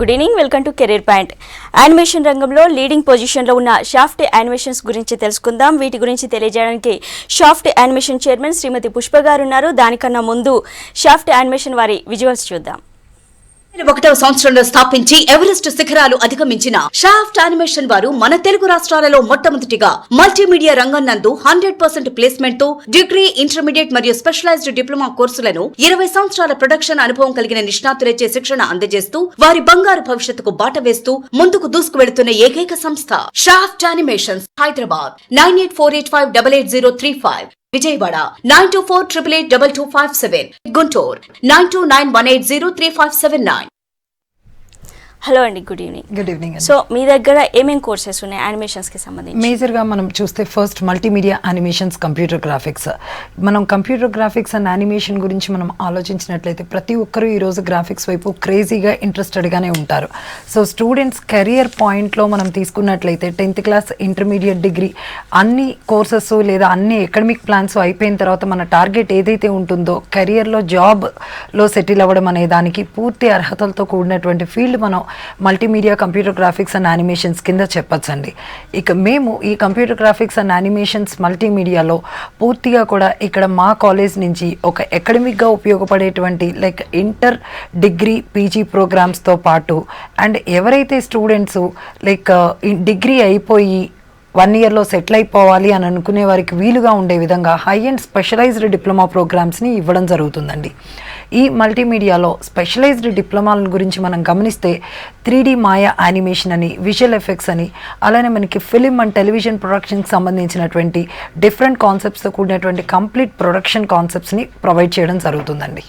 Good evening, welcome to career point. Animation రంగంలో leading పొజిషన్లో ఉన్న షాఫ్ట్ యానిమేషన్స్ గురించి తెలుసుకుందాం. వీటి గురించి తెలియజేయడానికి షాఫ్ట్ యానిమేషన్ చైర్మన్ శ్రీమతి పుష్ప గారు ఉన్నారు. దానికన్నా ముందు షాఫ్ట్ యానిమేషన్ వారి విజువల్స్ చూద్దాం. 2001వ సంవత్సరంలో స్థాపించి ఎవరెస్ట్ శిఖరాలు అధిగమించిన షాఫ్ట్ యానిమేషన్ వారు మన తెలుగు రాష్ట్రాలలో మొట్టమొదటిగా మల్టీమీడియా రంగం నందు 100% ప్లేస్మెంట్ తో డిగ్రీ, ఇంటర్మీడియట్ మరియు స్పెషలైజ్డ్ డిప్లొమా కోర్సులను 20 సంవత్సరాల ప్రొడక్షన్ అనుభవం కలిగిన నిష్ణాతులచే శిక్షణ అందజేస్తూ వారి బంగారు భవిష్యత్తుకు బాట వేస్తూ ముందుకు దూసుకు వెళుతున్న ఏకైక సంస్థ Shaft Animations. Hyderabad 9848588035, Vijayawada 9248882257, Guntur 9291803579. Hello అండి, good evening. Good evening. So మీ దగ్గర ఏమేం కోర్సెస్ ఉన్నాయి యానిమేషన్స్ కి సంబంధించి? మేజర్గా మనం చూస్తే first multimedia animations, computer graphics. మనం కంప్యూటర్ గ్రాఫిక్స్ అండ్ యానిమేషన్ గురించి మనం ఆలోచించినట్లయితే ప్రతి ఒక్కరూ ఈరోజు గ్రాఫిక్స్ వైపు క్రేజీగా ఇంట్రెస్టెడ్గానే ఉంటారు. సో స్టూడెంట్స్ కెరియర్ పాయింట్లో మనం తీసుకున్నట్లయితే 10th క్లాస్, ఇంటర్మీడియట్, డిగ్రీ అన్ని కోర్సెస్ లేదా అన్ని అకాడమిక్ ప్లాన్స్ అయిపోయిన తర్వాత మన టార్గెట్ ఏదైతే ఉంటుందో కెరియర్లో జాబ్లో సెటిల్ అవ్వడం అనే దానికి పూర్తి అర్హతలతో కూడినటువంటి ఫీల్డ్ మనం multimedia, computer graphics and animations కింద చెప్పచ్చండి. ఇక మేము ఈ కంప్యూటర్ గ్రాఫిక్స్ అండ్ యానిమేషన్స్ మల్టీమీడియాలో పూర్తిగా కూడా ఇక్కడ మా కాలేజ్ నుంచి ఒక అకాడమిక్గా ఉపయోగపడేటువంటి లైక్ ఇంటర్, డిగ్రీ, పీజీ ప్రోగ్రామ్స్తో పాటు అండ్ ఎవరైతే స్టూడెంట్స్ లైక్ డిగ్రీ అయిపోయి 1 yearలో సెటిల్ అయిపోవాలి అని అనుకునే వారికి వీలుగా ఉండే విధంగా హై అండ్ స్పెషలైజ్డ్ డిప్లొమా ప్రోగ్రామ్స్ని ఇవ్వడం జరుగుతుందండి. ఈ మల్టీమీడియాలో స్పెషలైజ్డ్ డిప్లొమాల గురించి మనం గమనిస్తే 3D మాయా యానిమేషన్ అని, విజువల్ ఎఫెక్ట్స్ అని, అలానే మనకి ఫిలిం అండ్ టెలివిజన్ ప్రొడక్షన్కి సంబంధించినటువంటి డిఫరెంట్ కాన్సెప్ట్స్తో కూడినటువంటి కంప్లీట్ ప్రొడక్షన్ కాన్సెప్ట్స్ని ప్రొవైడ్ చేయడం జరుగుతుందండి.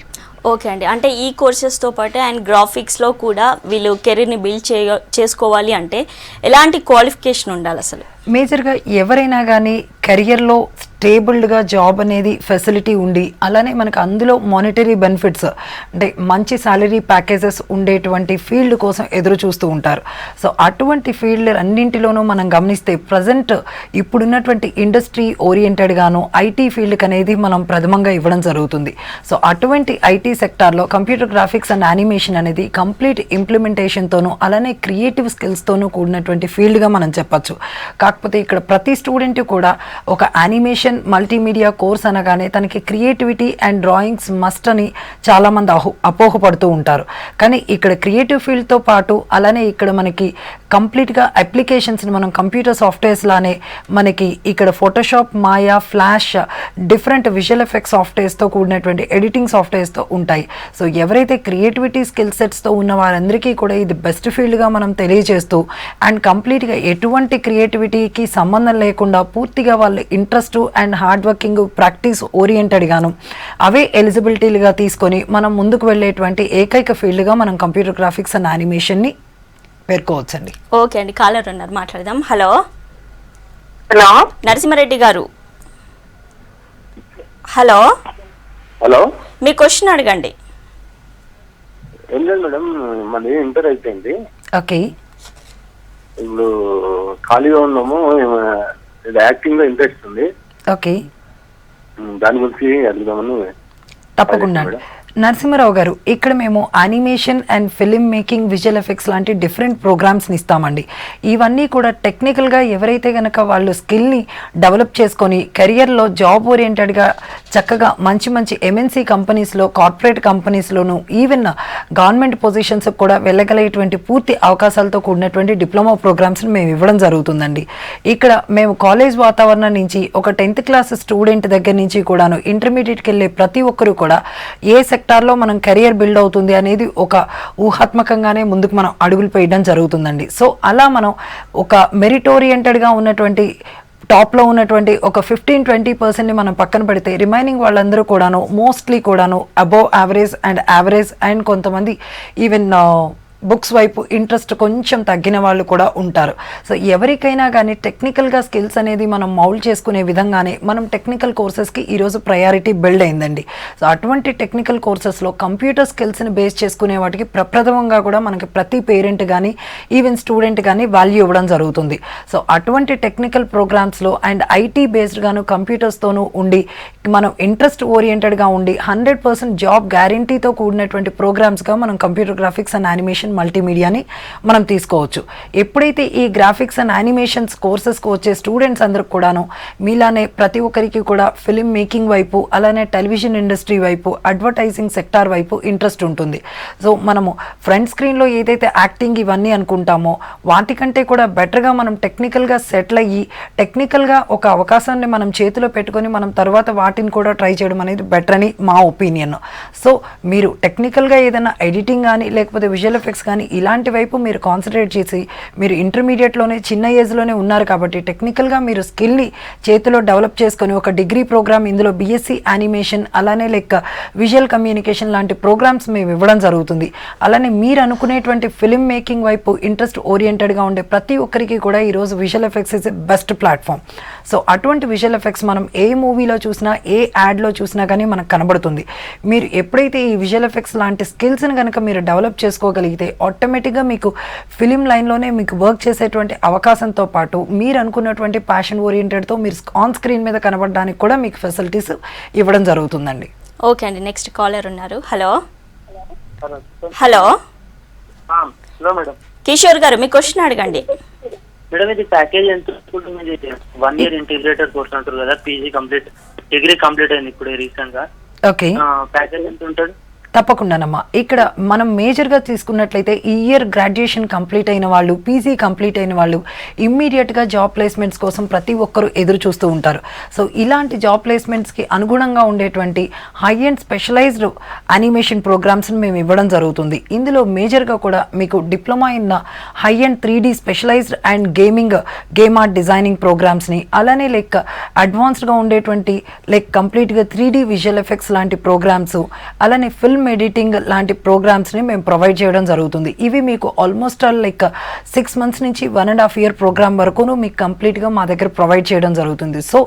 ఓకే అండి, అంటే ఈ కోర్సెస్తో పాటు అండ్ గ్రాఫిక్స్లో కూడా వీళ్ళు కెరీర్ని బిల్డ్ చేసుకోవాలి అంటే ఎలాంటి క్వాలిఫికేషన్ ఉండాలి అసలు? మేజర్గా ఎవరైనా కానీ కెరియర్లో స్టేబుల్డ్గా జాబ్ అనేది ఫెసిలిటీ ఉండి అలానే మనకు అందులో మానిటరీ బెనిఫిట్స్ అంటే మంచి శాలరీ ప్యాకేజెస్ ఉండేటువంటి ఫీల్డ్ కోసం ఎదురు చూస్తూ ఉంటారు. సో అటువంటి ఫీల్డ్ అన్నింటిలోనూ మనం గమనిస్తే ప్రజెంట్ ఇప్పుడున్నటువంటి ఇండస్ట్రీ ఓరియంటెడ్గాను ఐటీ ఫీల్డ్కి అనేది మనం ప్రథమంగా ఇవ్వడం జరుగుతుంది. సో అటువంటి ఐటీ సెక్టార్లో కంప్యూటర్ గ్రాఫిక్స్ అండ్ యానిమేషన్ అనేది కంప్లీట్ ఇంప్లిమెంటేషన్తోనూ అలానే క్రియేటివ్ స్కిల్స్తోనూ కూడినటువంటి ఫీల్డ్గా మనం చెప్పచ్చు. కాకపోతే ఇక్కడ ప్రతి స్టూడెంట్ కూడా ఒక యానిమేషన్ మల్టీమీడియా కోర్స్ అనగానే తనకి క్రియేటివిటీ అండ్ డ్రాయింగ్స్ మస్ట్ అని చాలామంది అపోహపడుతూ ఉంటారు. కానీ ఇక్కడ క్రియేటివ్ ఫీల్డ్తో పాటు అలానే ఇక్కడ మనకి కంప్లీట్గా అప్లికేషన్స్ని మనం కంప్యూటర్ సాఫ్ట్వేర్స్ లానే మనకి ఇక్కడ ఫోటోషాప్, మాయా, ఫ్లాష్, డిఫరెంట్ విజువల్ ఎఫెక్ట్స్ సాఫ్ట్వేర్స్తో కూడినటువంటి ఎడిటింగ్ సాఫ్ట్వేర్స్తో ఉంటాయి. సో ఎవరైతే క్రియేటివిటీ స్కిల్ సెట్స్తో ఉన్న వారందరికీ కూడా ఇది బెస్ట్ ఫీల్డ్గా మనం తెలియజేస్తూ అండ్ కంప్లీట్గా ఎటువంటి క్రియేటివిటీకి సంబంధం లేకుండా పూర్తిగా వాళ్ళు interest and hard working, practice ఓరియంటెడ్గాను అవే ఎలిజిబిలిటీలుగా తీసుకొని మనం ముందుకు వెళ్ళేటువంటి ఏకైక ఫీల్డ్గా మనం కంప్యూటర్ గ్రాఫిక్స్ అండ్ యానిమేషన్ని పేర్కోవచ్చండి. ఓకే అండి, కాలర్ ఉన్నారు, మాట్లాడదాం. హలో హలో, నరసింహారెడ్డి గారు. హలో హలో, మీ క్వశ్చన్ అడగండి. ఏం లేదు మేడం, మాది ఇంటర్ అయిపోయింది. ఓకే, ఇప్పుడు ఖాళీగా ఉన్నాము, యాక్టింగ్ లో ఇంట్రెస్ట్ ఉంది. ఓకే, దాని గురించి అడుగుదామని. తప్పకుండా నరసింహారావు గారు, ఇక్కడ మేము animation and film making, visual effects లాంటి డిఫరెంట్ ప్రోగ్రామ్స్ని ఇస్తామండి. ఇవన్నీ కూడా టెక్నికల్గా ఎవరైతే కనుక వాళ్ళు స్కిల్ని డెవలప్ చేసుకొని కెరియర్లో జాబ్ ఓరియంటెడ్గా చక్కగా మంచి మంచి ఎంఎన్సీ కంపెనీస్లో, కార్పొరేట్ కంపెనీస్లోనూ ఈవెన్ గవర్నమెంట్ పొజిషన్స్ కూడా వెళ్ళగలిగేటువంటి పూర్తి అవకాశాలతో కూడినటువంటి డిప్లొమా ప్రోగ్రామ్స్ని మేము ఇవ్వడం జరుగుతుందండి. ఇక్కడ మేము కాలేజ్ వాతావరణం నుంచి ఒక 10th క్లాస్ స్టూడెంట్ దగ్గర నుంచి కూడాను ఇంటర్మీడియట్కి వెళ్ళే ప్రతి ఒక్కరూ కూడా ఏ సెక్టార్లో మనం కెరియర్ బిల్డ్ అవుతుంది అనేది ఒక ఊహాత్మకంగానే ముందుకు మనం అడుగులు వేయడం జరుగుతుందండి. సో అలా మనం ఒక మెరిట్ ఓరియంటెడ్గా ఉన్నటువంటి టాప్లో ఉన్నటువంటి ఒక 15-20% మనం పక్కన పెడితే రిమైనింగ్ వాళ్ళందరూ కూడాను మోస్ట్లీ కూడాను అబోవ్ యావరేజ్ అండ్ కొంతమంది ఈవెన్ బుక్స్ వైపు ఇంట్రెస్ట్ కొంచెం తగ్గిన వాళ్ళు కూడా ఉంటారు. సో ఎవరికైనా కానీ టెక్నికల్గా స్కిల్స్ అనేది మనం మౌల్డ్ చేసుకునే విధంగానే మనం టెక్నికల్ కోర్సెస్కి ఈరోజు ప్రయారిటీ బిల్డ్ అయిందండి. సో అటువంటి టెక్నికల్ కోర్సెస్లో కంప్యూటర్ స్కిల్స్ని బేస్ చేసుకునే వాటికి ప్రప్రథమంగా కూడా మనకి ప్రతి పేరెంట్ కానీ ఈవెన్ స్టూడెంట్ కానీ వాల్యూ ఇవ్వడం జరుగుతుంది. సో అటువంటి టెక్నికల్ ప్రోగ్రామ్స్లో అండ్ ఐటీ బేస్డ్గాను కంప్యూటర్స్తోనూ ఉండి మనం ఇంట్రెస్ట్ ఓరియంటెడ్గా ఉండి 100% జాబ్ గ్యారంటీతో కూడినటువంటి ప్రోగ్రామ్స్గా మనం computer graphics and animation animation మల్టీమీడియాని మనం తీసుకోవచ్చు. ఎప్పుడైతే ఈ గ్రాఫిక్స్ అండ్ యానిమేషన్స్ కోర్సెస్కి వచ్చే స్టూడెంట్స్ అందరికి కూడాను మీలానే ప్రతి ఒక్కరికి కూడా ఫిలిం మేకింగ్ వైపు, అలానే టెలివిజన్ ఇండస్ట్రీ వైపు, అడ్వర్టైజింగ్ సెక్టార్ వైపు ఇంట్రెస్ట్ ఉంటుంది. సో మనము ఫ్రంట్ స్క్రీన్లో ఏదైతే యాక్టింగ్ ఇవన్నీ అనుకుంటామో వాటికంటే కూడా బెటర్గా మనం టెక్నికల్గా సెటిల్ అయ్యి టెక్నికల్గా ఒక అవకాశాన్ని మనం చేతిలో పెట్టుకొని మనం తర్వాత వాటిని కూడా ట్రై చేయడం అనేది బెటర్ అని మా ఒపీనియన్. సో మీరు టెక్నికల్గా ఏదైనా ఎడిటింగ్ కానీ లేకపోతే విజువల్ ఎఫెక్ట్స్ కానీ ఇలాంటి వైపు మీరు కాన్సన్ట్రేట్ చేసి మీరు ఇంటర్మీడియట్లోనే చిన్న ఏజ్లోనే ఉన్నారు కాబట్టి టెక్నికల్గా మీరు స్కిల్ని చేతిలో డెవలప్ చేసుకొని ఒక డిగ్రీ ప్రోగ్రామ్ ఇందులో బీఎస్సీ యానిమేషన్ అలానే విజువల్ కమ్యూనికేషన్ లాంటి ప్రోగ్రామ్స్ మేము ఇవ్వడం జరుగుతుంది. అలానే మీరు అనుకునేటువంటి ఫిలిం మేకింగ్ వైపు ఇంట్రెస్ట్ ఓరియంటెడ్గా ఉండే ప్రతి ఒక్కరికి కూడా ఈరోజు visual effects is best platform. So అటువంటి విజువల్ ఎఫెక్ట్స్ మనం ఏ మూవీలో చూసినా ఏ యాడ్లో చూసినా కానీ మనకు కనబడుతుంది. మీరు ఎప్పుడైతే ఈ విజువల్ ఎఫెక్ట్స్ లాంటి స్కిల్స్ని కనుక మీరు డెవలప్ చేసుకోగలిగితే ఆటోమేటిక్గా మీకు ఫిలిం లైన్లోనే మీకు వర్క్ చేసేటువంటి అవకాశంతో పాటు మీరు అనుకున్నటువంటి ప్యాషన్ ఓరియంటెడ్తో మీరు ఆన్ స్క్రీన్ మీద కనబడడానికి కూడా మీకు ఫెసిలిటీస్ ఇవ్వడం జరుగుతుందండి. ఓకే అండి, నెక్స్ట్ కాలర్ ఉన్నారు. Hello hello hello madam. Kishore గారు మీ క్వశ్చన్ అడగండి. మేడం ఇది ప్యాకేజ్ ఎంత ఉంటుంది? 1 year ఇంటిగ్రేటెడ్ కోర్స్ అంటారు కదా, పీజీ కంప్లీట్, డిగ్రీ కంప్లీట్ అయింది ఇప్పుడు రీసెంట్ గా. ఓకే, ప్యాకేజ్ ఎంత ఉంటుంది? తప్పకుండానమ్మా. ఇక్కడ మనం మేజర్గా తీసుకున్నట్లయితే ఈ ఇయర్ గ్రాడ్యుయేషన్ కంప్లీట్ అయిన వాళ్ళు, పీజీ కంప్లీట్ అయిన వాళ్ళు ఇమ్మీడియట్గా జాబ్ ప్లేస్మెంట్స్ కోసం ప్రతి ఒక్కరూ ఎదురు చూస్తూ ఉంటారు. సో ఇలాంటి జాబ్ ప్లేస్మెంట్స్కి అనుగుణంగా ఉండేటువంటి హై అండ్ స్పెషలైజ్డ్ యానిమేషన్ ప్రోగ్రామ్స్ని మేము ఇవ్వడం జరుగుతుంది. ఇందులో మేజర్గా కూడా మీకు diploma in high and 3D specialized and game art designing ప్రోగ్రామ్స్ని, అలానే అడ్వాన్స్డ్గా ఉండేటువంటి కంప్లీట్గా 3D విజువల్ ఎఫెక్ట్స్ లాంటి ప్రోగ్రామ్స్, అలానే ఫిల్మ్ ఎడిటింగ్ లాంటి ప్రోగ్రామ్స్ని మేము ప్రొవైడ్ చేయడం జరుగుతుంది. ఇవి మీకు ఆల్మోస్ట్ 6 months నుంచి 1.5 year ప్రోగ్రామ్ వరకును మీకు కంప్లీట్గా మా దగ్గర ప్రొవైడ్ చేయడం జరుగుతుంది. సో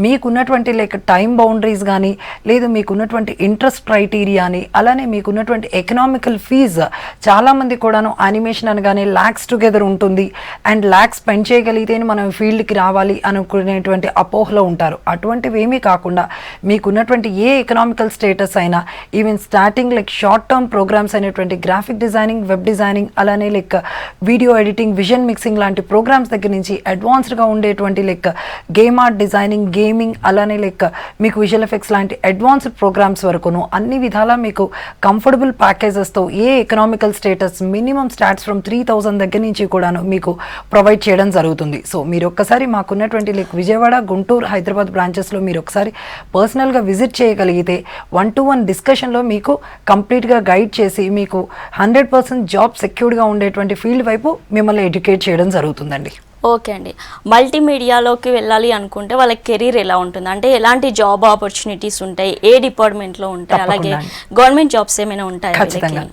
మీకున్నటువంటి టైం బౌండరీస్ కానీ, లేదు మీకున్నటువంటి ఇంట్రెస్ట్ క్రైటీరియా అని, అలానే మీకున్నటువంటి ఎకనామికల్ ఫీజ్, చాలామంది కూడాను యానిమేషన్ అనగానే ల్యాక్స్ టుగెదర్ ఉంటుంది అండ్ ల్యాక్స్ స్పెండ్ చేయగలిగితేనే మనం ఫీల్డ్కి రావాలి అనుకునేటువంటి అపోహలో ఉంటారు. అటువంటివి ఏమీ కాకుండా మీకున్నటువంటి ఏ ఎకనామికల్ స్టేటస్ అయినా, even starting short term programmes అయినటువంటి గ్రాఫిక్ డిజైనింగ్, వెబ్ డిజైనింగ్, అలానే వీడియో ఎడిటింగ్, విజన్ మిక్సింగ్ లాంటి ప్రోగ్రామ్స్ దగ్గర నుంచి అడ్వాన్స్డ్గా ఉండేటువంటి గేమ్ ఆర్ట్ డిజైనింగ్, గేమింగ్, అలానే మీకు విజువల్ ఎఫెక్ట్స్ లాంటి అడ్వాన్స్డ్ ప్రోగ్రామ్స్ వరకును అన్ని విధాలా మీకు కంఫర్టబుల్ ప్యాకేజెస్తో ఏ economical status minimum starts from 3,000 దగ్గర నుంచి కూడాను మీకు ప్రొవైడ్ చేయడం జరుగుతుంది. సో మీరు ఒక్కసారి మాకున్నటువంటి విజయవాడ, గుంటూరు, హైదరాబాద్ బ్రాంచెస్లో మీరు ఒకసారి పర్సనల్గా విజిట్ చేయగలిగితే 1-to-1 డిస్కషన్లో మీకు కంప్లీట్గా గైడ్ చేసి మీకు 100% జాబ్ సెక్యూర్డ్గా ఉండేటువంటి ఫీల్డ్ వైపు మిమ్మల్ని ఎడ్యుకేట్ చేయడం జరుగుతుందండి. ఓకే అండి, మల్టీమీడియాలోకి వెళ్ళాలి అనుకుంటే వాళ్ళ కెరీర్ ఎలా ఉంటుంది, అంటే ఎలాంటి జాబ్ ఆపర్చునిటీస్ ఉంటాయి, ఏ డిపార్ట్మెంట్లో ఉంటాయి, అలాగే గవర్నమెంట్ జాబ్స్ ఏమైనా ఉంటాయి? ఖచ్చితంగా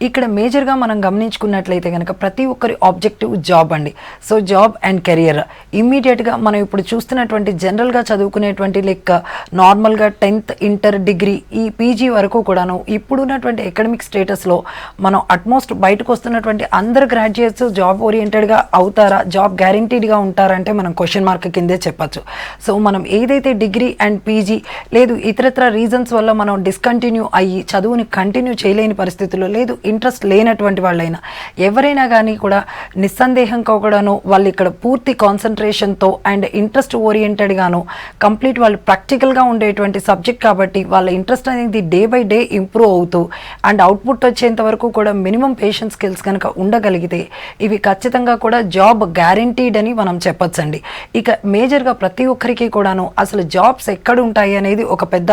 ఇక్కడ మేజర్గా మనం గమనించుకున్నట్లయితే కనుక ప్రతి ఒక్కరి ఆబ్జెక్టివ్ జాబ్ అండి. సో జాబ్ అండ్ కెరియర్ ఇమ్మీడియట్గా మనం ఇప్పుడు చూస్తున్నటువంటి జనరల్గా చదువుకునేటువంటి నార్మల్గా 10th, ఇంటర్, డిగ్రీ, ఈ పీజీ వరకు కూడాను ఇప్పుడున్నటువంటి ఎకడమిక్ స్టేటస్లో మనం అట్మోస్ట్ బయటకు వస్తున్నటువంటి అందరు గ్రాడ్యుయేట్స్ జాబ్ ఓరియంటెడ్గా అవుతారా, జాబ్ గ్యారంటీడ్గా ఉంటారంటే మనం క్వశ్చన్ మార్క్ కిందే చెప్పచ్చు. సో మనం ఏదైతే డిగ్రీ అండ్ పీజీ లేదు ఇతరత్ర రీజన్స్ వల్ల మనం డిస్కంటిన్యూ అయ్యి చదువుని కంటిన్యూ చేయలేని పరిస్థితుల్లో, లేదు ఇంట్రెస్ట్ లేనటువంటి వాళ్ళైనా ఎవరైనా కానీ కూడా నిస్సందేహంగా కూడాను వాళ్ళు ఇక్కడ పూర్తి కాన్సన్ట్రేషన్తో అండ్ ఇంట్రెస్ట్ ఓరియంటెడ్గాను కంప్లీట్ వాళ్ళు ప్రాక్టికల్గా ఉండేటువంటి సబ్జెక్ట్ కాబట్టి వాళ్ళ ఇంట్రెస్ట్ అనేది డే బై డే ఇంప్రూవ్ అవుతూ అండ్ అవుట్పుట్ వచ్చేంత వరకు కూడా మినిమం పేషెన్స్ స్కిల్స్ కనుక ఉండగలిగితే ఇవి ఖచ్చితంగా కూడా జాబ్ గ్యారంటీడ్ అని మనం చెప్పొచ్చండి. ఇక మేజర్గా ప్రతి ఒక్కరికి కూడాను అసలు జాబ్స్ ఎక్కడ ఉంటాయి అనేది ఒక పెద్ద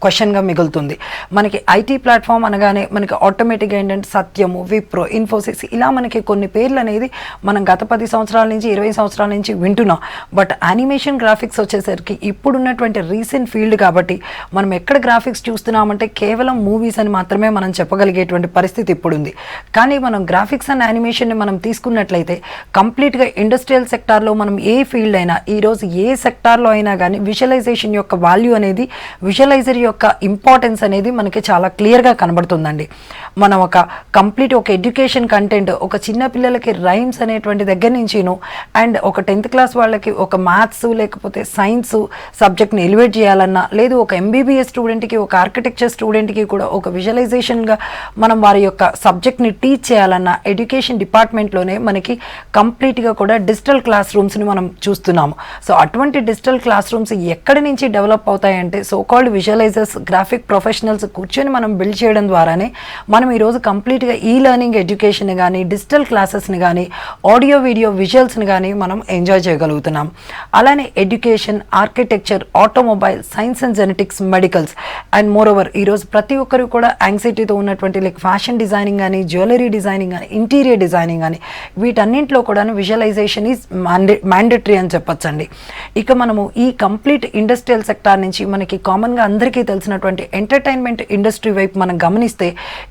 క్వశ్చన్గా మిగులుతుంది. మనకి ఐటీ ప్లాట్ఫామ్ అనగానే మనకి ఆటోమేటిక్గా ఏంటంటే సత్యము, విప్రో, ఇన్ఫోసిస్ ఇలా మనకి కొన్ని పేర్లు అనేది మనం గత 10 సంవత్సరాల నుంచి 20 సంవత్సరాల నుంచి వింటున్నాం. బట్ యానిమేషన్ గ్రాఫిక్స్ వచ్చేసరికి ఇప్పుడున్నటువంటి రీసెంట్ ఫీల్డ్ కాబట్టి మనం ఎక్కడ గ్రాఫిక్స్ చూస్తున్నామంటే కేవలం మూవీస్ అని మాత్రమే మనం చెప్పగలిగేటువంటి పరిస్థితి ఇప్పుడుంది. కానీ మనం గ్రాఫిక్స్ అండ్ యానిమేషన్ని మనం తీసుకున్నట్లయితే కంప్లీట్గా ఇండస్ట్రియల్ సెక్టార్లో మనం ఏ ఫీల్డ్ అయినా ఈరోజు ఏ సెక్టార్లో అయినా కానీ విజువలైజేషన్ యొక్క వాల్యూ అనేది విజువలైజర్ యొక్క ఇంపార్టెన్స్ అనేది మనకి చాలా క్లియర్గా కనబడుతుందండి. మనం ఒక కంప్లీట్ ఒక ఎడ్యుకేషన్ కంటెంట్ ఒక చిన్న పిల్లలకి రైమ్స్ అనేటువంటి దగ్గర నుంచిను అండ్ ఒక 10th క్లాస్ వాళ్ళకి ఒక మ్యాథ్స్ లేకపోతే సైన్స్ సబ్జెక్ట్ని ఎలివేట్ చేయాలన్నా, లేదు ఒక MBBS స్టూడెంట్కి ఒక ఆర్కిటెక్చర్ స్టూడెంట్కి కూడా ఒక విజువలైజేషన్గా మనం వారి యొక్క సబ్జెక్ట్ని టీచ్ చేయాలన్నా ఎడ్యుకేషన్ డిపార్ట్మెంట్లోనే మనకి కంప్లీట్గా కూడా డిజిటల్ క్లాస్ రూమ్స్ని మనం చూస్తున్నాము. సో అటువంటి డిజిటల్ క్లాస్ రూమ్స్ ఎక్కడి నుంచి డెవలప్ అవుతాయంటే so called visualisers, graphic professionals కూర్చొని మనం బిల్డ్ చేయడం ద్వారానే మనం ఈరోజు కంప్లీట్గా లెర్నింగ్ ఎడ్యుకేషన్ కానీ డిజిటల్ క్లాసెస్ని కానీ ఆడియో వీడియో విజువల్స్ని కానీ మనం ఎంజాయ్ చేయగలుగుతున్నాం. అలానే education, architecture, automobile, science and genetics, medicals and more over ఈరోజు ప్రతి ఒక్కరు కూడా యాంగ్జైటీతో ఉన్నటువంటి లైక్ ఫ్యాషన్ డిజైనింగ్ కానీ, జ్యువెలరీ డిజైనింగ్ కానీ, ఇంటీరియర్ డిజైనింగ్ కానీ వీటన్నింటిలో కూడా విజువలైజేషన్ ఈజ్ మ్యాండేటరీ అని చెప్పొచ్చండి. ఇక మనము ఈ కంప్లీట్ ఇండస్ట్రియల్ సెక్టార్ నుంచి మనకి కామన్గా అందరికీ తెలిసినటువంటి ఎంటర్టైన్మెంట్ ఇండస్ట్రీ వైపు మనం గమనిస్తే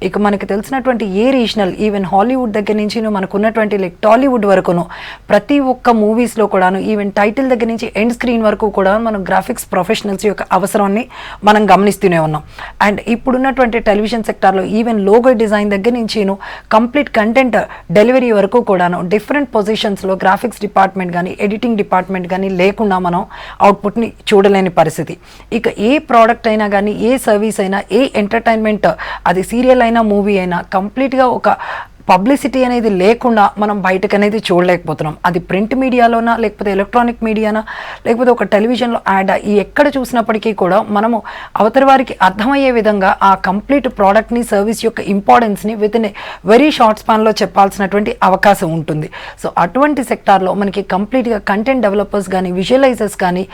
ఇక మనకి తెలిసినటువంటి ఏ రీజనల్ ఈవెన్ హాలీవుడ్ దగ్గర నుంచి మనకు ఉన్నటువంటి లైక్ టాలీవుడ్ వరకును ప్రతి ఒక్క మూవీస్లో కూడాను ఈవెన్ టైటిల్ దగ్గర నుంచి ఎండ్ స్క్రీన్ వరకు కూడా మనం గ్రాఫిక్స్ ప్రొఫెషనల్స్ యొక్క అవసరాన్ని మనం గమనిస్తూనే ఉన్నాం. అండ్ ఇప్పుడున్నటువంటి టెలివిజన్ సెక్టార్లో ఈవెన్ లోగో డిజైన్ దగ్గర నుంచి కంప్లీట్ కంటెంట్ డెలివరీ వరకు కూడాను డిఫరెంట్ పొజిషన్స్లో గ్రాఫిక్స్ డిపార్ట్మెంట్ కానీ ఎడిటింగ్ డిపార్ట్మెంట్ కానీ లేకుండా మనం అవుట్పుట్ని చూడలేని పరిస్థితి. ఇక ఏ ప్రోడక్ట్ అయినా కానీ, ఏ సర్వీస్ అయినా, ఏ ఎంటర్టైన్మెంట్ అది సీరియల్ అయినా మూవీ అయినా కంప్లీట్గా ఒక పబ్లిసిటీ అనేది లేకుండా మనం బయటకు అనేది చూడలేకపోతున్నాం. అది ప్రింట్ మీడియాలోనా లేకపోతే ఎలక్ట్రానిక్ మీడియానా లేకపోతే ఒక టెలివిజన్లో యాడ్ ఈ ఎక్కడ చూసినప్పటికీ కూడా మనము అవతరి వారికి అర్థమయ్యే విధంగా ఆ కంప్లీట్ ప్రోడక్ట్ని, సర్వీస్ యొక్క ఇంపార్టెన్స్ని with in a very short స్పాన్లో చెప్పాల్సినటువంటి అవకాశం ఉంటుంది. సో అటువంటి సెక్టార్లో మనకి కంప్లీట్గా కంటెంట్ డెవలపర్స్ కానీ, విజువలైజర్స్ కానీ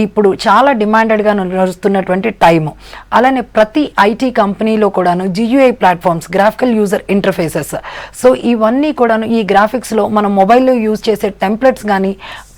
ఇప్పుడు చాలా డిమాండెడ్గా నడుస్తున్నటువంటి టైము. అలానే ప్రతి ఐటీ కంపెనీలో కూడాను GUI platforms, graphical user interfaces. So ఇవన్నీ కూడాను ఈ గ్రాఫిక్స్లో మనం మొబైల్లో యూజ్ చేసే టెంప్లెట్స్ కానీ,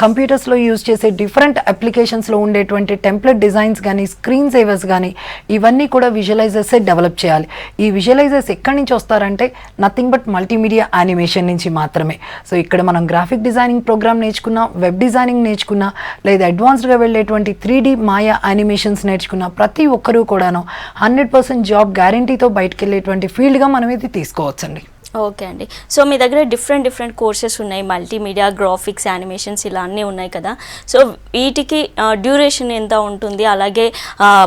కంప్యూటర్స్లో యూజ్ చేసే డిఫరెంట్ అప్లికేషన్స్లో ఉండేటువంటి టెంప్లెట్ డిజైన్స్ కానీ, స్క్రీన్ సేవర్స్ కానీ ఇవన్నీ కూడా విజువలైజర్సే డెవలప్ చేయాలి. ఈ విజువలైజర్స్ ఎక్కడి నుంచి వస్తారంటే నథింగ్ బట్ మల్టీమీడియా యానిమేషన్ నుంచి మాత్రమే. సో ఇక్కడ మనం గ్రాఫిక్ డిజైనింగ్ ప్రోగ్రామ్ నేర్చుకున్నా, వెబ్ డిజైనింగ్ నేర్చుకున్నా, లేదా అడ్వాన్స్డ్గా వెళ్ళేటువంటి 3D మాయా యానిమేషన్స్ నేర్చుకున్నా ప్రతి ఒక్కరూ కూడాను 100% జాబ్ గ్యారంటీతో బయటకు వెళ్ళేటువంటి ఫీల్డ్గా మనం ఇది తీసుకోవచ్చండి. ఓకే అండి. సో మీ దగ్గర డిఫరెంట్ కోర్సెస్ ఉన్నాయి, మల్టీమీడియా, గ్రాఫిక్స్, యానిమేషన్స్ ఇలా అన్నీ ఉన్నాయి కదా. సో వీటికి డ్యూరేషన్ ఎంత ఉంటుంది, అలాగే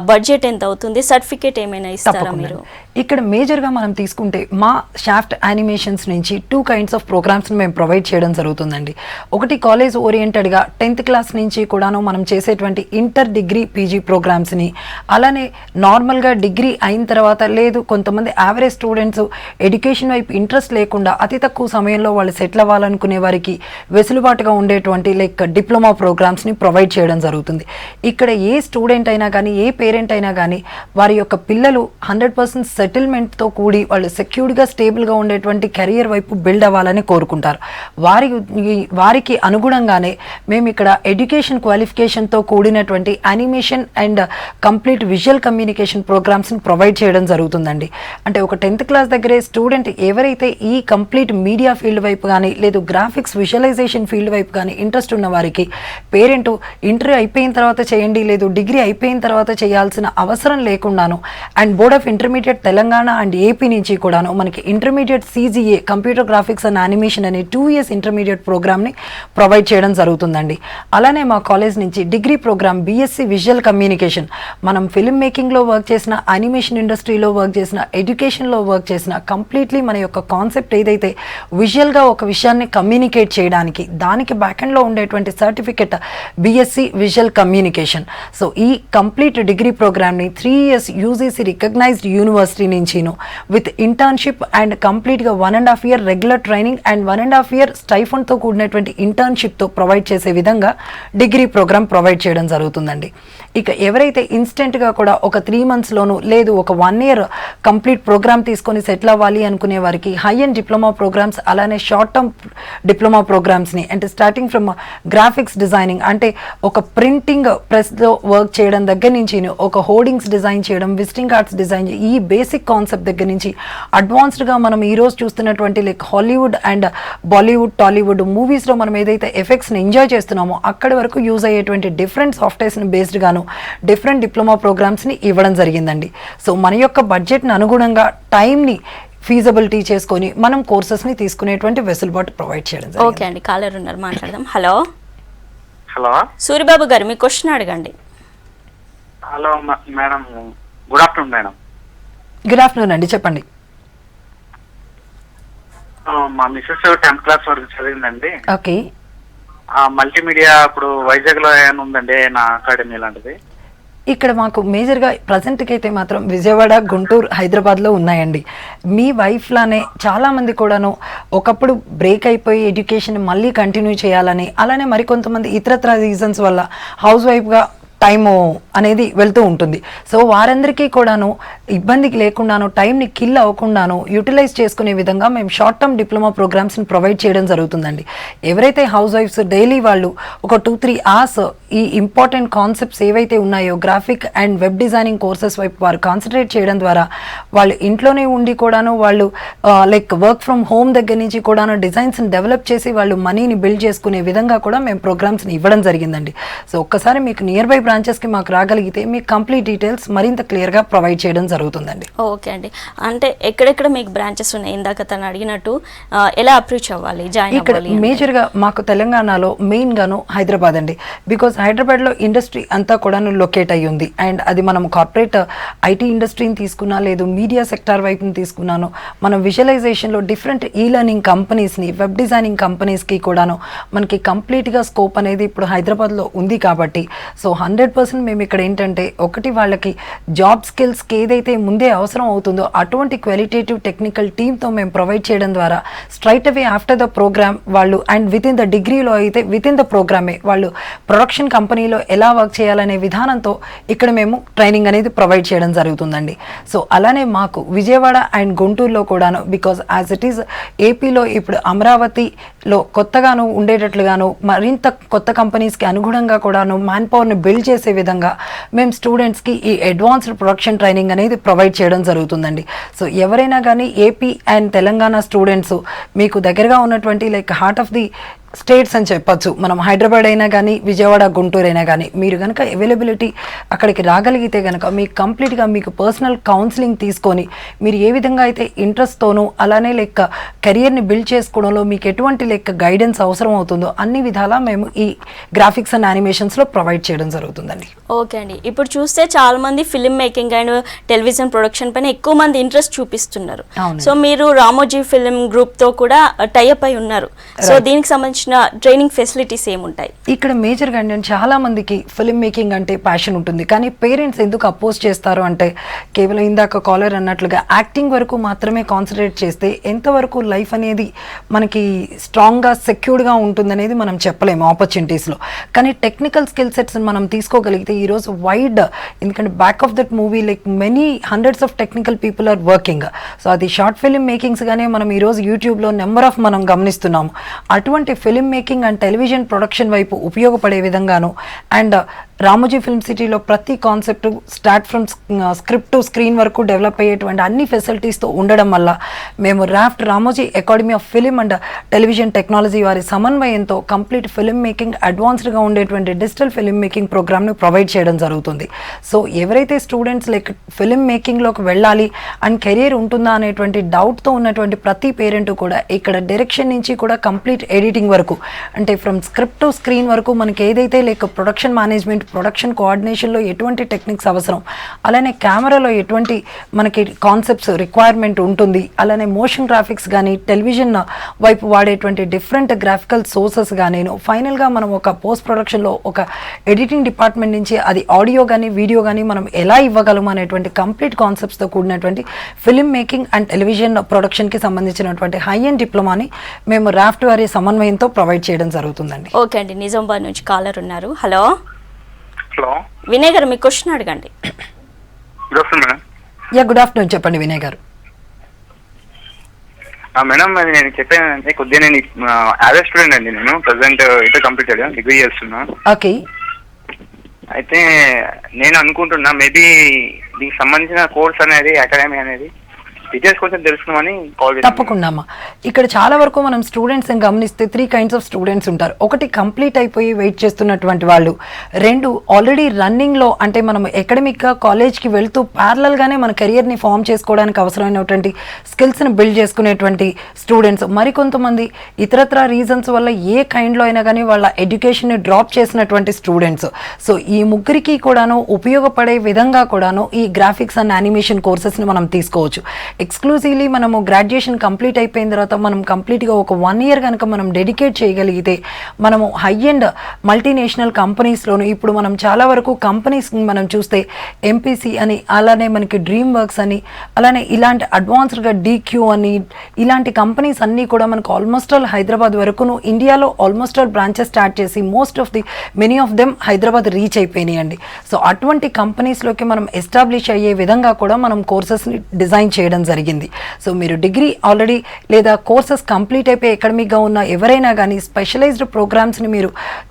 బడ్జెట్ ఎంత అవుతుంది, సర్టిఫికేట్ ఏమైనా ఇస్తారా మీరు? ఇక్కడ మేజర్గా మనం తీసుకుంటే మా షాఫ్ట్ యానిమేషన్స్ నుంచి 2 kinds ఆఫ్ ప్రోగ్రామ్స్ని మేము ప్రొవైడ్ చేయడం జరుగుతుందండి. ఒకటి కాలేజ్ ఓరియంటెడ్గా 10th క్లాస్ నుంచి కూడాను మనం చేసేటువంటి ఇంటర్ డిగ్రీ PG ప్రోగ్రామ్స్ని, అలానే నార్మల్గా డిగ్రీ అయిన తర్వాత లేదు కొంతమంది యావరేజ్ స్టూడెంట్స్ ఎడ్యుకేషన్ వైపు ఇంట్రెస్ట్ లేకుండా అతి తక్కువ సమయంలో వాళ్ళు సెటిల్ అవ్వాలనుకునే వారికి వెసులుబాటుగా ఉండేటువంటి లైక్ డిప్లొమా ప్రోగ్రామ్స్ని ప్రొవైడ్ చేయడం జరుగుతుంది. ఇక్కడ ఏ స్టూడెంట్ అయినా కానీ, ఏ పేరెంట్ అయినా కానీ వారి యొక్క పిల్లలు 100% సెటిల్మెంట్తో కూడి వాళ్ళు సెక్యూర్డ్గా, స్టేబుల్గా ఉండేటువంటి కెరియర్ వైపు బిల్డ్ అవ్వాలని కోరుకుంటారు. వారికి అనుగుణంగానే మేము ఇక్కడ ఎడ్యుకేషన్ క్వాలిఫికేషన్తో కూడినటువంటి animation and complete visual communication ప్రోగ్రామ్స్ని ప్రొవైడ్ చేయడం జరుగుతుందండి. అంటే ఒక 10th క్లాస్ దగ్గరే స్టూడెంట్ ఎవరైతే ఈ కంప్లీట్ మీడియా ఫీల్డ్ వైపు కానీ, లేదు గ్రాఫిక్స్ విజువలైజేషన్ ఫీల్డ్ వైపు కానీ ఇంట్రెస్ట్ ఉన్న వారికి పేరెంట్ ఇంటర్ అయిపోయిన తర్వాత చేయండి, లేదు డిగ్రీ అయిపోయిన తర్వాత చేయాల్సిన అవసరం లేకుండాను and board of intermediate Telangana and AP నుంచి కూడాను మనకి intermediate CGA computer graphics and animation అనే 2 years ఇంటర్మీడియట్ ప్రోగ్రామ్ని ప్రొవైడ్ చేయడం జరుగుతుందండి. అలానే మా కాలేజ్ నుంచి degree programme BSc visual communication, మనం ఫిల్మ్ మేకింగ్లో వర్క్ చేసిన, యానిమేషన్ ఇండస్ట్రీలో వర్క్ చేసిన, ఎడ్యుకేషన్లో వర్క్ చేసిన కంప్లీట్లీ మన యొక్క కాన్సెప్ట్ ఏదైతే విజువల్గా ఒక విషయాన్ని కమ్యూనికేట్ చేయడానికి దానికి బ్యాక్ ఎండ్లో ఉండేటువంటి certificate BSc visual communication. So ఈ కంప్లీట్ డిగ్రీ ప్రోగ్రామ్ని 3 years UGC రికగ్నైజ్డ్ యూనివర్సిటీ నుంచిను విత్ ఇంటర్న్షిప్ అండ్ కంప్లీట్గా 1.5 year regular training and 1.5 year స్టైఫండ్తో కూడినటువంటి ఇంటర్న్షిప్తో ప్రొవైడ్ చేసే విధంగా డిగ్రీ ప్రోగ్రామ్ ప్రొవైడ్ చేయడం జరుగుతుందండి. ఇక ఎవరైతే ఇన్స్టెంట్గా కూడా ఒక 3 monthsలోను లేదు ఒక 1 year కంప్లీట్ ప్రోగ్రామ్ తీసుకొని సెటిల్ అవ్వాలి అనుకునే వారికి హై అండ్ డిప్లొమా ప్రోగ్రామ్స్, అలానే షార్ట్ టర్మ్ డిప్లొమా ప్రోగ్రామ్స్ని, అంటే స్టార్టింగ్ ఫ్రమ్ గ్రాఫిక్స్ డిజైనింగ్, అంటే ఒక ప్రింటింగ్ ప్రెస్లో వర్క్ చేయడం దగ్గర నుంచి ఒక హోర్డింగ్స్ డిజైన్ చేయడం, విజిటింగ్ కార్డ్స్ డిజైన్, ఈ బేసిక్ కాన్సెప్ట్ దగ్గర నుంచి అడ్వాన్స్డ్గా మనం ఈరోజు చూస్తున్నటువంటి like Hollywood and Bollywood, Tollywood మూవీస్లో మనం ఏదైతే ఎఫెక్ట్స్ని ఎంజాయ్ చేస్తున్నామో అక్కడి వరకు యూజ్ అయ్యేటువంటి డిఫరెంట్ సాఫ్ట్వేర్స్ని బేస్డ్ గాను డిఫరెంట్ డిప్లొమా ప్రోగ్రామ్స్ని ఇవ్వడం జరిగిందండి. సో మన యొక్క బడ్జెట్ని అనుగుణంగా టైంని ఫీజబిలిటీ చేసుకొని మనం కోర్సెస్ని తీసుకునేటువంటి వెసులుబాటు ప్రొవైడ్ చేయడం జరిగింది. ఓకే అండి, కాలర్ ఉన్నారు, మాట్లాడదాం. హలో హలో సూరిబాబు గారు, మీ క్వశ్చన్ అడగండి. Hello madam, good afternoon madam. Good afternoon అండి, చెప్పండి. మా మిస్సెస్ 10th క్లాస్ వరకు చదివిందండి. ఓకే. మల్టీమీడియా ఇప్పుడు వైజాగ్ లో ఏమైనా ఉందండి నా అకాడమీ లాంటిది? ఇక్కడ మాకు మేజర్గా ప్రజెంట్కి అయితే మాత్రం విజయవాడ, గుంటూరు, హైదరాబాద్లో ఉన్నాయండి. మీ వైఫ్లానే చాలామంది కూడాను ఒకప్పుడు బ్రేక్ అయిపోయి ఎడ్యుకేషన్ మళ్ళీ కంటిన్యూ చేయాలని, అలానే మరికొంతమంది ఇతరత్ర రీజన్స్ వల్ల హౌస్ వైఫ్గా టైము అనేది వెళ్తూ ఉంటుంది. సో వారందరికీ కూడాను ఇబ్బందికి లేకుండాను, టైంని కిల్ అవ్వకుండాను యూటిలైజ్ చేసుకునే విధంగా మేము షార్ట్ టర్మ్ డిప్లొమా ప్రోగ్రామ్స్ని ప్రొవైడ్ చేయడం జరుగుతుందండి. ఎవరైతే హౌస్ వైఫ్స్ డైలీ వాళ్ళు ఒక 2-3 అవర్స్ ఈ ఇంపార్టెంట్ కాన్సెప్ట్స్ ఏవైతే ఉన్నాయో graphic and web designing courses వైపు వారు కాన్సన్ట్రేట్ చేయడం ద్వారా వాళ్ళు ఇంట్లోనే ఉండి కూడాను వాళ్ళు లైక్ వర్క్ ఫ్రమ్ హోమ్ దగ్గర నుంచి కూడాను డిజైన్స్ని డెవలప్ చేసి వాళ్ళు మనీని బిల్డ్ చేసుకునే విధంగా కూడా మేము ప్రోగ్రామ్స్ని ఇవ్వడం జరిగిందండి. సో ఒక్కసారి మీకు నియర్ బై బ్రాంచెస్కి మాకు రాగలిగితే మీకు కంప్లీట్ డీటెయిల్స్ మరింత క్లియర్గా ప్రొవైడ్ చేయడం జరుగుతుందండి. ఓకే అండి, అంటే ఎక్కడెక్కడ మీకు బ్రాంచెస్ ఉన్నాయి? ఇందాక తను అడిగినట్టు ఎలా అప్రోచ్ అవ్వాలి, జాయిన్ ఇక్కడ అవ్వాలి? మేజర్గా మాకు తెలంగాణలో మెయిన్గాను హైదరాబాద్ అండి. బికాజ్ హైదరాబాద్లో ఇండస్ట్రీ అంతా కూడాను లొకేట్ అయ్యి ఉంది. అండ్ అది మనం కార్పొరేట్ ఐటీ ఇండస్ట్రీని తీసుకున్నా, లేదు మీడియా సెక్టార్ వైపుని తీసుకున్నాను, మనం విజువలైజేషన్లో డిఫరెంట్ ఈ లెర్నింగ్ కంపెనీస్ని, వెబ్ డిజైనింగ్ కంపెనీస్కి కూడాను మనకి కంప్లీట్గా స్కోప్ అనేది ఇప్పుడు హైదరాబాద్లో ఉంది. కాబట్టి సో 100% మేము ఇక్కడ ఏంటంటే ఒకటి వాళ్ళకి జాబ్ స్కిల్స్కి ఏదైతే ముందే అవసరం అవుతుందో అటువంటి క్వాలిటేటివ్ టెక్నికల్ టీమ్తో మేము ప్రొవైడ్ చేయడం ద్వారా straight away after the programme వాళ్ళు అండ్ విత్ ఇన్ ద డిగ్రీలో అయితే విత్ ఇన్ ద ప్రోగ్రామే వాళ్ళు ప్రొడక్షన్ కంపెనీలో ఎలా వర్క్ చేయాలనే విధానంతో ఇక్కడ మేము ట్రైనింగ్ అనేది ప్రొవైడ్ చేయడం జరుగుతుందండి. సో అలానే మాకు విజయవాడ అండ్ గుంటూరులో కూడాను, బికాజ్ యాజ్ ఇట్ ఈస్ ఏపీలో ఇప్పుడు అమరావతిలో కొత్తగాను ఉండేటట్లుగాను మరింత కొత్త కంపెనీస్కి అనుగుణంగా కూడాను మ్యాన్ పవర్ని బిల్డ్ చేసే విధంగా మేము స్టూడెంట్స్కి ఈ అడ్వాన్స్డ్ ప్రొడక్షన్ ట్రైనింగ్ అనేది ప్రొవైడ్ చేయడం జరుగుతుందండి. సో ఎవరైనా కానీ ఏపీ అండ్ తెలంగాణ స్టూడెంట్స్ మీకు దగ్గరగా ఉన్నటువంటి like heart of the states అని చెప్పచ్చు, మనం హైదరాబాద్ అయినా కానీ విజయవాడ, గుంటూరు అయినా కానీ మీరు కనుక అవైలబిలిటీ అక్కడికి రాగలిగితే కనుక మీకు కంప్లీట్గా మీకు పర్సనల్ కౌన్సిలింగ్ తీసుకొని మీరు ఏ విధంగా అయితే ఇంట్రెస్ట్తోనూ అలానే లైక్ కెరియర్ని బిల్డ్ చేసుకోవడంలో మీకు ఎటువంటి లైక్ గైడెన్స్ అవసరం అవుతుందో అన్ని విధాలా మేము ఈ గ్రాఫిక్స్ అండ్ యానిమేషన్స్లో ప్రొవైడ్ చేయడం జరుగుతుందండి. ఓకే అండి, ఇప్పుడు చూస్తే చాలా మంది film making and television production పైన ఎక్కువ మంది ఇంట్రెస్ట్ చూపిస్తున్నారు. సో మీరు రామోజీ ఫిల్మ్ గ్రూప్తో కూడా టైఅప్ అయి ఉన్నారు. సో దీనికి సంబంధించి ట్రైనింగ్ ఫెసిలిటీస్ ఏముంటాయి? ఇక్కడ మేజర్గా ఏంటంటే చాలా మందికి ఫిల్మ్ మేకింగ్ అంటే ప్యాషన్ ఉంటుంది, కానీ పేరెంట్స్ ఎందుకు అపోజ్ చేస్తారు అంటే కేవలం ఇందాక కాలర్ అన్నట్లుగా యాక్టింగ్ వరకు మాత్రమే కాన్సన్ట్రేట్ చేస్తే ఎంతవరకు లైఫ్ అనేది మనకి స్ట్రాంగ్గా సెక్యూర్డ్గా ఉంటుందనేది మనం చెప్పలేము ఆపర్చునిటీస్లో. కానీ టెక్నికల్ స్కిల్ సెట్స్ మనం తీసుకోగలిగితే ఈరోజు వైడ్, ఎందుకంటే back of that movie like many hundreds of technical people are working. So అది షార్ట్ ఫిల్మ్ మేకింగ్స్గానే మనం ఈరోజు యూట్యూబ్లో నెంబర్ ఆఫ్ మనం గమనిస్తున్నాము. అటువంటి film making and television production వైపు ఉపయోగపడే విధంగాను అండ్ రామోజీ ఫిల్మ్ సిటీలో ప్రతి concept start from script to screen వరకు డెవలప్ అయ్యేటువంటి అన్ని ఫెసిలిటీస్తో ఉండడం వల్ల మేము Ramoji academy of film and television technology వారి సమన్వయంతో కంప్లీట్ ఫిల్మ్ మేకింగ్ అడ్వాన్స్డ్గా ఉండేటువంటి డిజిటల్ ఫిల్మ్ మేకింగ్ ప్రోగ్రామ్ని ప్రొవైడ్ చేయడం జరుగుతుంది. సో ఎవరైతే స్టూడెంట్స్ లైక్ ఫిల్మ్ మేకింగ్లోకి వెళ్ళాలి అండ్ కెరీర్ ఉంటుందా అనేటువంటి డౌట్తో ఉన్నటువంటి ప్రతి పేరెంట్ కూడా ఇక్కడ డైరెక్షన్ నుంచి కూడా కంప్లీట్ ఎడిటింగ్ వరకు, అంటే ఫ్రమ్ స్క్రిప్ట్ టు స్క్రీన్ వరకు మనకి ఏదైతే లైక్ ప్రొడక్షన్ మేనేజ్మెంట్, ప్రొడక్షన్ కోఆర్డినేషన్లో ఎటువంటి టెక్నిక్స్ అవసరం, అలానే కెమెరాలో ఎటువంటి మనకి కాన్సెప్ట్స్ రిక్వైర్మెంట్ ఉంటుంది, అలానే మోషన్ గ్రాఫిక్స్ కానీ టెలివిజన్ వైపు వాడేటువంటి డిఫరెంట్ గ్రాఫికల్ సోర్సెస్ కానీ ఫైనల్గా మనం ఒక పోస్ట్ ప్రొడక్షన్లో ఒక ఎడిటింగ్ డిపార్ట్మెంట్ నుంచి అది ఆడియో కానీ వీడియో కానీ మనం ఎలా ఇవ్వగలము అనేటువంటి కంప్లీట్ కాన్సెప్ట్స్తో కూడినటువంటి ఫిల్మ్ మేకింగ్ అండ్ టెలివిజన్ ప్రొడక్షన్కి సంబంధించినటువంటి హై అండ్ డిప్లొమాని మేము రాఫ్ట్ వారి సమన్వయంతో ప్రొవైడ్ చేయడం జరుగుతుందండి. ఓకే అండి, నిజామాబాద్ నుంచి కాలర్ ఉన్నారు. హలో హలో వినయ్ గారు, మీ క్వశ్చన్ అడగండి. Good afternoon madam. Good afternoon, చెప్పండి వినయ్ గారు. మేడం అది నేను చెప్పానంటే కొద్దిగా నేను యావరేజ్ స్టూడెంట్ అండి. నేను ప్రజెంట్ ఇంటర్ కంప్లీటెడ్ డిగ్రీ చేస్తున్నా. ఓకే, అయితే నేను అనుకుంటున్నా మేబీ దీనికి సంబంధించిన కోర్స్ అనేది అకాడమీ అనేది డీటెయిల్స్ కొంచెం తెలుసుకున్నామని కాల్ చేశాను. తప్పకుండా అమ్మా. ఇక్కడ చాలా వరకు మనం స్టూడెంట్స్ని గమనిస్తే 3 kinds ఆఫ్ స్టూడెంట్స్ ఉంటారు. ఒకటి కంప్లీట్ అయిపోయి వెయిట్ చేస్తున్నటువంటి వాళ్ళు, 2 ఆల్రెడీ రన్నింగ్లో అంటే మనం ఎకడమిక్గా కాలేజ్కి వెళ్తూ ప్యారలల్గానే మన కెరియర్ని ఫామ్ చేసుకోవడానికి అవసరమైనటువంటి స్కిల్స్ని బిల్డ్ చేసుకునేటువంటి స్టూడెంట్స్. మరికొంతమంది ఇతరత్ర రీజన్స్ వల్ల ఏ కైండ్లో అయినా కానీ వాళ్ళ ఎడ్యుకేషన్ని డ్రాప్ చేసినటువంటి స్టూడెంట్స్. సో ఈ ముగ్గురికి కూడాను ఉపయోగపడే విధంగా కూడాను ఈ గ్రాఫిక్స్ అండ్ యానిమేషన్ కోర్సెస్ని మనం తీసుకోవచ్చు. ఎక్స్క్లూజివ్లీ మనము గ్రాడ్యుయేషన్ కంప్లీట్ అయిపోయిన తర్వాత మనం కంప్లీట్గా ఒక 1 year కనుక మనం డెడికేట్ చేయగలిగితే మనము హై అండ్ మల్టీనేషనల్ కంపెనీస్లోను ఇప్పుడు మనం చాలా వరకు కంపెనీస్ మనం చూస్తే ఎంపీసీ అని, అలానే మనకి డ్రీమ్ వర్క్స్ అని, అలానే ఇలాంటి అడ్వాన్స్డ్గా డీక్యూ అని, ఇలాంటి కంపెనీస్ అన్నీ కూడా మనకు ఆల్మోస్ట్ ఆల్ హైదరాబాద్ వరకును ఇండియాలో ఆల్మోస్ట్ ఆల్ బ్రాంచెస్ స్టార్ట్ చేసి many of them Hyderabad reach అయిపోయినాయండి. సో అటువంటి కంపెనీస్లోకి మనం ఎస్టాబ్లిష్ అయ్యే విధంగా కూడా మనం కోర్సెస్ని డిజైన్ చేయడం జరిగింది. సో మీరు డిగ్రీ ఆల్రెడీ లేదా కోర్సెస్ కంప్లీట్ అయిపోయి ఎకడమిక్గా ఉన్న ఎవరైనా కానీ స్పెషలైజ్డ్ ప్రోగ్రామ్స్ని మీరు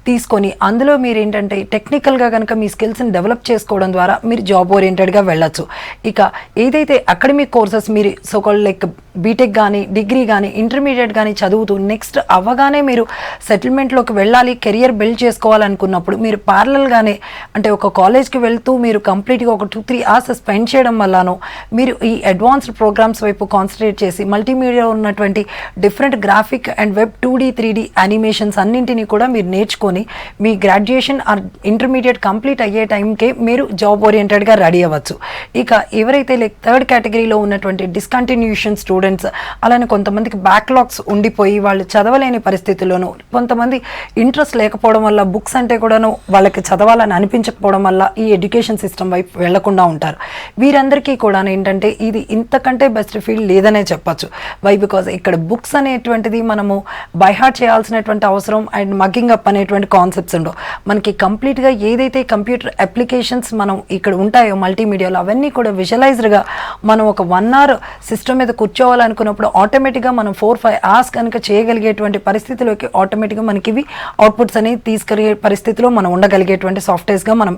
తీసుకొని అందులో మీరు ఏంటంటే టెక్నికల్గా కనుక మీ స్కిల్స్ని డెవలప్ చేసుకోవడం ద్వారా మీరు జాబ్ ఓరియంటెడ్గా వెళ్ళచ్చు. ఇక ఏదైతే అకాడమిక్ కోర్సెస్ మీరు సోకాల్డ్ లైక్ బీటెక్ కానీ డిగ్రీ కానీ ఇంటర్మీడియట్ కానీ చదువుతూ నెక్స్ట్ అవ్వగానే మీరు సెటిల్మెంట్లోకి వెళ్ళాలి, కెరియర్ బిల్డ్ చేసుకోవాలనుకున్నప్పుడు మీరు ప్యారలల్గానే అంటే ఒక కాలేజ్కి వెళ్తూ మీరు కంప్లీట్గా ఒక 2-3 hours స్పెండ్ చేయడం వల్లనో మీరు ఈ అడ్వాన్స్డ్ ప్రోగ్రామ్స్ వైపు కాన్సన్ట్రేట్ చేసి మల్టీమీడియా ఉన్నటువంటి different graphic and web 2D 3D animations అన్నింటినీ కూడా మీరు నేర్చుకొని మీ గ్రాడ్యుయేషన్ ఆర్ ఇంటర్మీడియట్ కంప్లీట్ అయ్యే టైంకే మీరు జాబ్ ఓరియంటెడ్గా రెడీ అవ్వచ్చు. ఇక ఎవరైతే లైక్ 3rd కేటగిరీలో ఉన్నటువంటి డిస్కంటిన్యూషన్ స్టూడెంట్స్, అలానే కొంతమందికి బ్యాక్లాగ్స్ ఉండిపోయి వాళ్ళు చదవలేని పరిస్థితుల్లోనూ, కొంతమంది ఇంట్రెస్ట్ లేకపోవడం వల్ల బుక్స్ అంటే కూడాను వాళ్ళకి చదవాలని అనిపించకపోవడం వల్ల ఈ ఎడ్యుకేషన్ సిస్టమ్ వైపు వెళ్లకుండా ఉంటారు. వీరందరికీ కూడా ఏంటంటే ఇది ఇంతకంటే బెస్ట్ ఫీల్డ్ లేదనే చెప్పచ్చు. వై? బికాజ్ ఇక్కడ బుక్స్ అనేటువంటిది మనము బైహార్ట్ చేయాల్సినటువంటి అవసరం అండ్ మగ్గింగ్ అప్ అనేటువంటి కాన్సెప్ట్స్ ఉండవు. మనకి కంప్లీట్గా ఏదైతే కంప్యూటర్ అప్లికేషన్స్ మనం ఇక్కడ ఉంటాయో మల్టీమీడియాలో అవన్నీ కూడా విజువలైజ్డ్గా మనం ఒక 1 hour సిస్టమ్ మీద కూర్చోవాలనుకున్నప్పుడు ఆటోమేటిక్గా మనం 4-5 hours కనుక చేయగలిగేటువంటి పరిస్థితిలోకి ఆటోమేటిక్గా మనకి ఇవి అవుట్పుట్స్ అనేవి తీసుకెళ్ళే పరిస్థితిలో మనం ఉండగలిగేటువంటి సాఫ్ట్వేర్స్గా మనం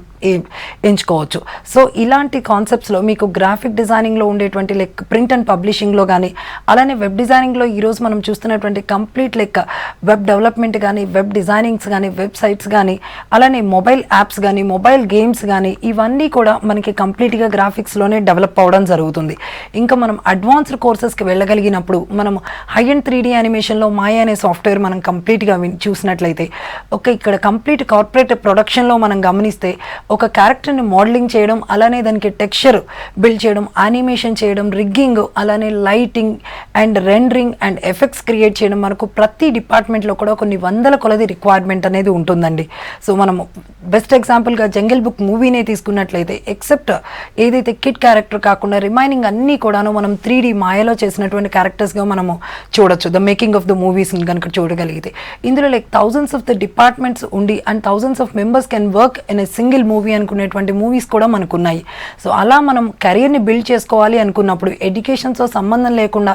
ఎంచుకోవచ్చు. సో ఇలాంటి కాన్సెప్ట్స్లో మీకు గ్రాఫిక్ డిజైనింగ్లో ఉండేటువంటి లైక్ ప్రింట్ అండ్ పబ్లిషింగ్లో కానీ, అలానే వెబ్ డిజైనింగ్లో ఈరోజు మనం చూస్తున్నటువంటి కంప్లీట్ లైక్ వెబ్ డెవలప్మెంట్ కానీ, వెబ్ డిజైనింగ్స్ కానీ, వెబ్సైట్స్ కానీ, అలానే మొబైల్ యాప్స్ కానీ, మొబైల్ గేమ్స్ కానీ, ఇవన్నీ కూడా మనకి కంప్లీట్గా గ్రాఫిక్స్లోనే డెవలప్ అవ్వడం జరుగుతుంది. ఇంకా మనం అడ్వాన్స్డ్ కోర్సెస్కి వెళ్ళగలిగినప్పుడు మనం హై అండ్ 3D యానిమేషన్లో మాయా అనే సాఫ్ట్వేర్ మనం కంప్లీట్గా చూసినట్లయితే ఇక్కడ కంప్లీట్ కార్పొరేట్ ప్రొడక్షన్లో మనం గమనిస్తే ఒక క్యారెక్టర్ని మోడలింగ్ చేయడం, అలానే దానికి టెక్స్చర్ బిల్డ్ చేయడం, యానిమేషన్ చేయడం, రిగ్గింగ్, అలానే lighting and rendering and effects create చేయడం, మనకు ప్రతి డిపార్ట్మెంట్లో కూడా కొన్ని 100 కొలది రిక్వైర్మెంట్ అనేది ఉంటుందండి. సో మనము బెస్ట్ ఎగ్జాంపుల్గా జంగిల్ బుక్ మూవీనే తీసుకున్నట్లయితే ఎక్సెప్ట్ ఏదైతే కిడ్ క్యారెక్టర్ కాకుండా రిమైనింగ్ అన్నీ కూడాను మనం 3D మాయలో చేసినటువంటి క్యారెక్టర్స్గా మనము చూడొచ్చు. The making of the movies కనుక చూడగలిగితే ఇందులో like thousands of the departments ఉండి and thousands of members can work in a single movie అనుకునేటువంటి మూవీస్ కూడా మనకు ఉన్నాయి. సో అలా మనం కెరియర్ని బిల్డ్ చేసుకోవాలి అనుకున్నప్పుడు ఎడ్యుకేషన్తో సంబంధం లేకుండా,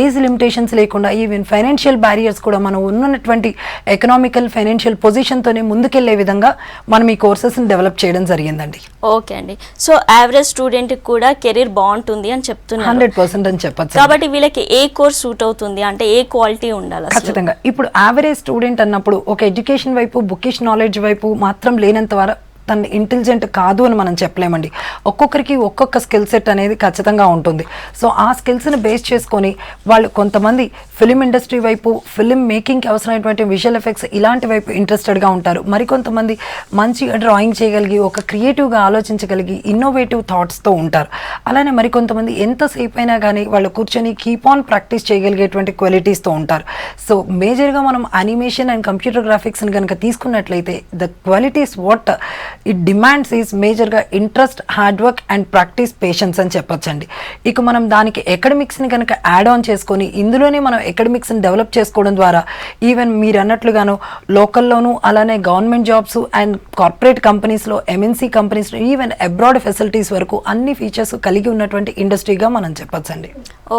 ఏజ్ లిమిటేషన్స్ లేకుండా, ఈవెన్ ఫైనాన్షియల్ బ్యారియర్స్ కూడా మనం ఉన్నటువంటి ఎకనామికల్ ఫైనాన్షియల్ పొజిషన్తోనే ముందుకెళ్లే విధంగా మనం ఈ కోర్సెస్ని డెవలప్ చేయడం జరిగిందండి. ఓకే అండి. సో యావరేజ్ స్టూడెంట్ కూడా కెరీర్ బాగుంటుంది అని చెప్తున్నారు. 100% అని చెప్పచ్చు. కాబట్టి వీళ్ళకి ఏ కోర్స్ సూట్ అవుతుంది అంటే ఏ క్వాలిటీ ఉండాలి? ఖచ్చితంగా ఇప్పుడు యావరేజ్ స్టూడెంట్ అన్నప్పుడు ఒక ఎడ్యుకేషన్ వైపు, బుకిష్ నాలెడ్జ్ వైపు మాత్రం లేనంత వరకు తను ఇంటెలిజెంట్ కాదు అని మనం చెప్పలేమండి. ఒక్కొక్కరికి ఒక్కొక్క స్కిల్ సెట్ అనేది ఖచ్చితంగా ఉంటుంది. సో ఆ స్కిల్స్ని బేస్ చేసుకొని వాళ్ళు కొంతమంది ఫిలిం ఇండస్ట్రీ వైపు, ఫిలిం మేకింగ్కి అవసరమైనటువంటి విజువల్ ఎఫెక్ట్స్ ఇలాంటి వైపు ఇంట్రెస్టెడ్గా ఉంటారు. మరికొంతమంది మంచిగా డ్రాయింగ్ చేయగలిగి, ఒక క్రియేటివ్గా ఆలోచించగలిగి, ఇన్నోవేటివ్ థాట్స్తో ఉంటారు. అలానే మరికొంతమంది ఎంతసేపు అయినా కానీ వాళ్ళు కూర్చొని కీప్ ఆన్ ప్రాక్టీస్ చేయగలిగేటువంటి క్వాలిటీస్తో ఉంటారు. సో మేజర్గా మనం యానిమేషన్ అండ్ కంప్యూటర్ గ్రాఫిక్స్ని కనుక తీసుకున్నట్లయితే ద క్వాలిటీస్ వాట్ ఈ డిమాండ్స్ ఈజ్ మేజర్గా interest, hard work and practice, patience అని చెప్పొచ్చండి. ఇక మనం దానికి ఎకడమిక్స్ని కనుక యాడ్ ఆన్ చేసుకొని ఇందులోనే మనం ఎకడమిక్స్ని డెవలప్ చేసుకోవడం ద్వారా ఈవెన్ మీరు అన్నట్లుగాను లోకల్లోనూ అలానే గవర్నమెంట్ జాబ్స్ అండ్ కార్పొరేట్ కంపెనీస్లో, ఎంఎన్సీ కంపెనీస్లో, ఈవెన్ అబ్రాడ్ ఫెసిలిటీస్ వరకు అన్ని ఫీచర్స్ కలిగి ఉన్నటువంటి ఇండస్ట్రీగా మనం చెప్పొచ్చండి.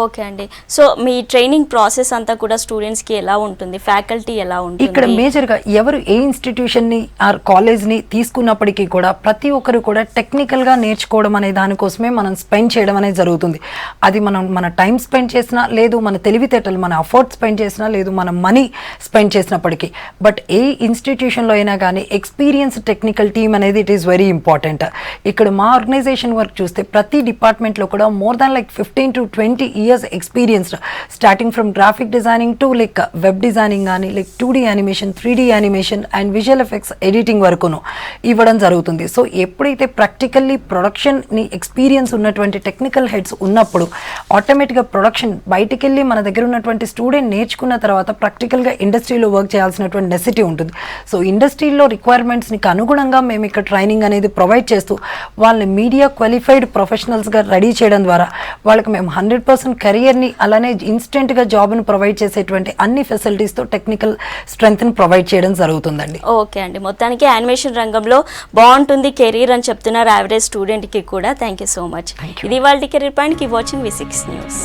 ఓకే అండి. సో మీ ట్రైనింగ్ ప్రాసెస్ అంతా కూడా స్టూడెంట్స్కి ఎలా ఉంటుంది, ఫ్యాకల్టీ ఎలా ఉంటుంది? ఇక్కడ మేజర్గా ఎవరు ఏ ఇన్స్టిట్యూషన్ని ఆర్ కాలేజ్ని తీసుకున్నప్పటికీ కూడా ప్రతి ఒక్కరు కూడా టెక్నికల్గా నేర్చుకోవడం అనే దానికోసమే మనం స్పెండ్ చేయడం అనేది జరుగుతుంది. అది మనం మన టైం స్పెండ్ చేసినా, లేదు మన తెలివితేటలు, మన అఫోర్ట్ స్పెండ్ చేసినా, లేదు మన మనీ స్పెండ్ చేసినప్పటికీ, బట్ ఏ ఇన్స్టిట్యూషన్లో అయినా కానీ ఎక్స్పీరియన్స్ టెక్నికల్ టీమ్ అనేది ఇట్ ఈస్ వెరీ ఇంపార్టెంట్. ఇక్కడ మా ఆర్గనైజేషన్ వర్క్ చూస్తే ప్రతి డిపార్ట్మెంట్లో కూడా more than 15 to 20 years experienced, starting from graphic designing to web designing కానీ 2D animation, 3D animation and visual effects editing వరకును ఇవ్వడం జరుగుతుంది. సో ఎప్పుడైతే ప్రాక్టికల్లీ ప్రొడక్షన్ని ఎక్స్పీరియన్స్ ఉన్నటువంటి టెక్నికల్ హెడ్స్ ఉన్నప్పుడు ఆటోమేటిక్గా ప్రొడక్షన్ బయటికి వెళ్ళి మన దగ్గర ఉన్నటువంటి స్టూడెంట్ నేర్చుకున్న తర్వాత ప్రాక్టికల్గా ఇండస్ట్రీలో వర్క్ చేయాల్సినటువంటి నెసిటీ ఉంటుంది. సో ఇండస్ట్రీలో రిక్వైర్మెంట్స్ని అనుగుణంగా మేము ఇక్కడ ట్రైనింగ్ అనేది ప్రొవైడ్ చేస్తూ వాళ్ళని మీడియా క్వాలిఫైడ్ ప్రొఫెషనల్స్గా రెడీ చేయడం ద్వారా వాళ్ళకి మేము 100% కెరియర్ని అలానే ఇన్స్టెంట్గా జాబ్ని ప్రొవైడ్ చేసేటువంటి అన్ని ఫెసిలిటీస్తో టెక్నికల్ స్ట్రెంగ్త్ని ప్రొవైడ్ చేయడం జరుగుతుందండి. ఓకే అండి, మొత్తానికి యానిమేషన్ రంగంలో బాగుంటుంది కెరీర్ అని చెప్తున్నారు యావరేజ్ స్టూడెంట్కి కూడా. Thank you so much. ఇది వాళ్ళ career point. Keep watching V6 News.